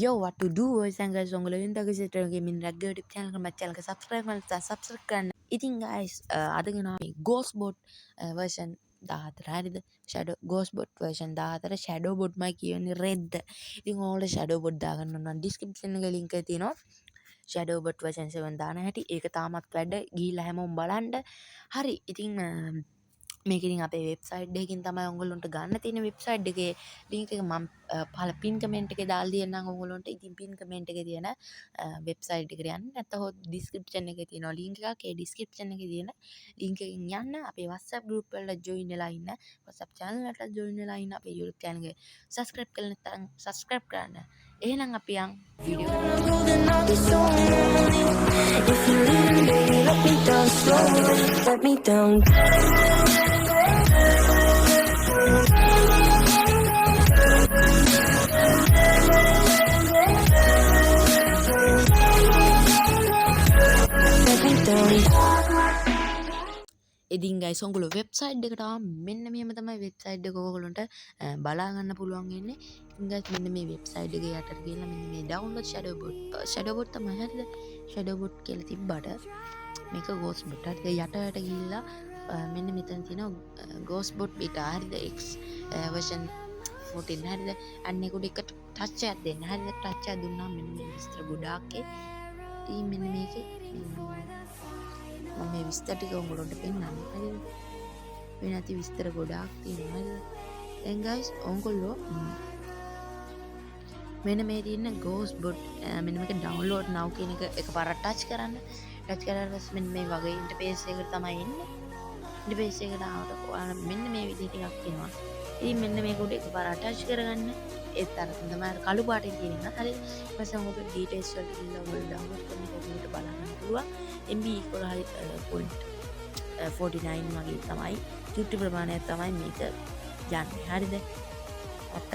Yo, what to do boys and girls ඔයගොල්ලෝ ඉඳලා සිටර gaming rag YouTube channel එක මත් channel එක subscribe කරන්න. ඉතින් guys අද ගෙනා මේ Ghost Bot version 14 හරිද? Ghost Bot version 14 Shadow Bot මයි කියන්නේ red. ඉතින් ඕගොල්ලෝ Shadow Bot දාගන්න ඕන නම් description එකේ link එක තියෙනවා. Shadow Bot version 7 දාන හැටි. ඒක තාමත් වැඩ ගිහිල්ලා හැමෝම බලන්න. හරි. ඉතින් මේක ඉතින් අපේ වෙබ්සයිට් එකකින් තමයි ඔයගොල්ලන්ට ගන්න තියෙන වෙබ්සයිට් එකේ link එක මම පහල pin comment එකේ දාලා දෙන්නම් ඔයගොල්ලන්ට. ඉතින් pin comment එකේ තියෙන වෙබ්සයිට් එකට යන්න නැත්නම් description එකේ තියෙනවා link එකක්. ඒ description එකේ තියෙන link එකෙන් යන්න අපේ WhatsApp group වලට join වෙලා ඉන්න. WhatsApp channel එකට join වෙලා ඉන්න. අපේ YouTube channel එක subscribe කරලා නැත්නම් subscribe කරන්න. එහෙනම් අපි යන් වීඩියෝ let me down. ඉතින් guys ඔයගොල්ලෝ වෙබ්සයිට් එකට ආවම මෙන්න මෙහෙම තමයි වෙබ්සයිට් එක ඔයගොල්ලන්ට බලා ගන්න පුළුවන් වෙන්නේ. ඉතින් guys මෙන්න මේ වෙබ්සයිට් එකේ යටට ගිහලා මෙන්න මේ download shadow bot තමයි හරිද? shadow bot කියලා තිබ්බට මේක ghost bot හරිද? යටට ගිහිල්ලා මෙන්න මෙතන තියෙනවා ghost bot beta හරිද? X version 14 හරිද? අන්න ඒකට එක ටච් එකක් දෙන්න හරිද? ටච් එකක් දුන්නාම මෙන්න මේ විස්තර ගොඩාක් ඉතින් මෙන්න මේකේ මම මේ විස්තර ටික ඔයගොල්ලන්ට පෙන්නන්න හරිද? මේ නැති විස්තර ගොඩාක් තියෙනවා හරිද? දැන් guys ඔයගොල්ලෝ මෙන්න මේ තියෙන Ghost Bot මෙන්න මේක download now කියන එක එකපාරට ටච් කරන්න. ටච් කරලා පස්සේ මෙන්න මේ වගේ ඉන්ටර්ෆේස් එකකට තමයි එන්නේ. ඉන්ටර්ෆේස් එකට ආවට ඔයාලා මෙන්න මේ විදිහට එකක් තියෙනවා. ඉතින් මෙන්න මේක උඩ එකපාරට ටච් කරගන්න. ඒත් අර තමයි කළු පාටින් තියෙන එක. හරි. ඊට පස්සේ ඔයගොල්ලෝ details වලට ගිහලා ඔයගොල්ලෝ download කරන එක ඔයගොල්ලන්ට බලන්න පුළුවන්. MB equal හරි 0.49 වගේ තමයි චුට්ටි ප්‍රමාණයක් තමයි මේක යන්නේ. හරිද? අපට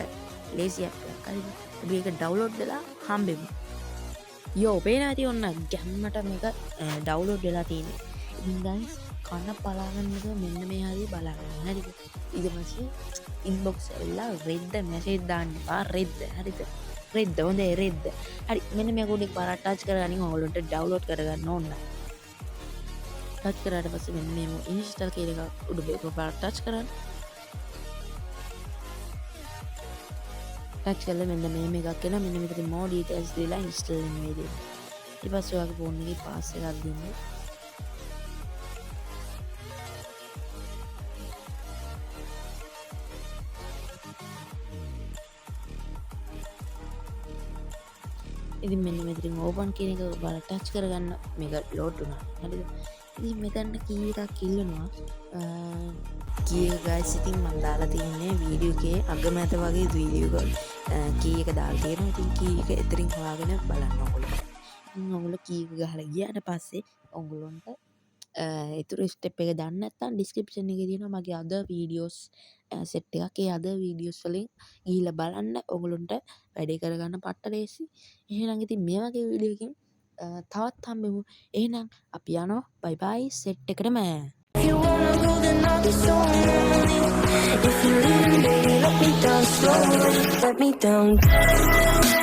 ලේසි app එකක්. හරිද? අපි ඒක download වෙලා හම්බෙමු. යෝ පේනවා ඉතින් ඔන්න ගැම්මට මේක download වෙලා තියෙන්නේ. ඉතින් guys කන බලාගන්න එක මෙන්න මේ හරිය බලන්න. හරිද? ඊට පස්සේ inbox එකලා red message දාන්න එපා. red හරිද? red හොඳේ red. හරි මෙන්න මේක උඩ එකපාරට ටච් කරගනින් ඔයගොල්ලන්ට download කරගන්න ඕන. ටච් කරාට පස්සේ මෙන්න මේ install කියන එක උඩ එකපාරට ටච් කරන්න. ටච් කරලා මෙන්න මේ එකක් එනවා. මෙන්න මෙතන more details දීලා install වෙන වේදේ. ඊට පස්සේ ඔයාගේ phone එකේ pass එකක් දෙන්න. ඉතින් මෙන්න මෙතනින් ඕපන් කියන එක බලලා ටච් කරගන්න මේක ලෝඩ් වුණා. හරිද? ඉතින් මෙතන කී එකක් ඉල්ලනවා. කී එක guys ඉතින් මම දාලා තියන්නේ වීඩියෝ එකේ අගමැත වගේ වීඩියෝ එක කී එක දාලා තියෙනවා. ඉතින් කී එක එතරින් හොයාගෙන බලන්න ඕගොල්ලෝ. ඉතින් ඔයගොල්ලෝ කී එක ගහලා ගියාට පස්සේ ඔයගොල්ලන්ට ඊටු ස්ටෙප් එක දන්නේ නැත්නම් description එකේ තියෙනවා මගේ other videos set එකක්. ඒ other videos වලින් ගිහිල්ලා බලන්න ඔයගොල්ලන්ට වැඩේ කරගන්න පට්ට ලේසි. එහෙනම් ඉතින් මේ වගේ වීඩියෝ එකකින් තවත් හම්බෙමු. එහෙනම් අපි යනවා bye bye set එකටම. If you wanna go, then I'll be so lonely. If you're leaving, baby, let me down slowly. Let me down.